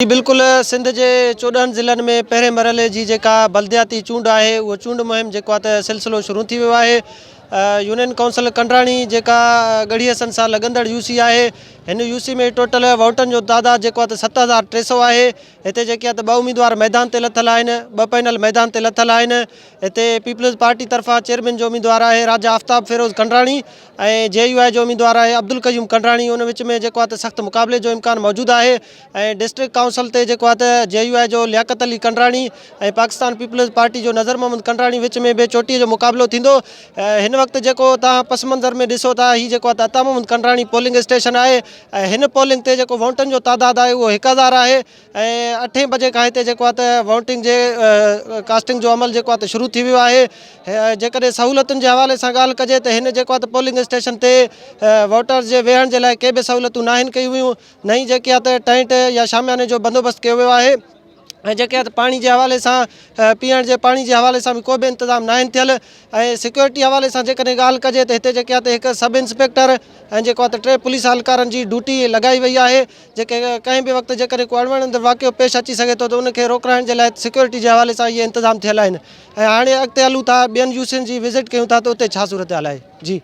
जी बिल्कुल। सिंध के 14 ज़िलनि में पहिरें मरहले जी जेका बल्दियाती चूंड है वो चूंड मुहिम जेको आहे त सिलसिलो शुरू थी वियो आहे। यूनियन काउंसिल कंडराणी जेका गढ़ी हसन सां लॻंदड़ यूसी आहे, हिन यूसी में टोटल वोटनि जो तादाद जेको आहे त 7300 आहे। हिते जेके आहे त 2 उम्मीदवार मैदान ते लथल आहिनि, 2 पैनल मैदान ते लथल आहिनि। हिते पीपल्स पार्टी तरफ़ां चेयरमैन जो उम्मीदवार आहे राजा आफ्ताब फिरोज़ कंडराणी ऐं JUI जो उम्मीदवार आहे अब्दुल कयूम कंडराणी। उन विच में जेको आहे त सख़्तु मुक़ाबले जो इम्कान मौजूदु आहे। ऐं डिस्ट्रिक्ट काउंसिल ते जेको आहे त JUI जो लियाकत अली कंडराणी ऐं पाकिस्तान पीपल्स पार्टी जो नज़र मोहम्मद कंडराणी विच में बि चोटीअ जो मुक़ाबलो थींदो। हिन वक़्तु जेको तव्हां पस मंज़र में ॾिसो था, हीउ जेको आहे त अता मोहम्मद कंडराणी पोलिंग स्टेशन आहे ऐं हिन पोलिंग ते जेको वोटनि जो तादाद आहे उहो 1000 आहे। ऐं 8 बजे खां हिते जेको आहे त वोटिंग जे कास्टिंग जो अमल जेको आहे त शुरू थी वियो आहे। जेकॾहिं सहूलियतुनि जे हवाले सां ॻाल्हि कजे त हिन जेको आहे त पोलिंग स्टेशन ते वोटर्स जे वेहण जे लाइ के बि सहूलियतूं न आहिनि कयूं हुयूं, न ई जेके आहे त टेंट या शामियाने जो बंदोबस्तु कयो वियो आहे। ऐं जेके आहे त पाणी जे हवाले सां पीअण जे पाणी जे हवाले सां बि को बि इंतज़ाम न आहिनि थियल। ऐं सिक्योरिटी हवाले सां जेकॾहिं ॻाल्हि कजे त हिते जेके आहे त हिकु सब इंस्पेक्टर ऐं जेको आहे त 3 पुलिस एहलकारनि जी ड्यूटी लॻाई वई आहे, जेके कंहिं बि वक़्तु जेकॾहिं को अणवणंदड़ वाक़ियो पेश अची सघे थो त उनखे रोकाइण जे लाइ सिक्योरिटी जे हवाले सां इहे इंतज़ाम थियल आहिनि। ऐं हाणे अॻिते हलूं था, ॿियनि यूसियुनि जी विज़िट कयूं था त उते छा सूरत हाल आहे। जी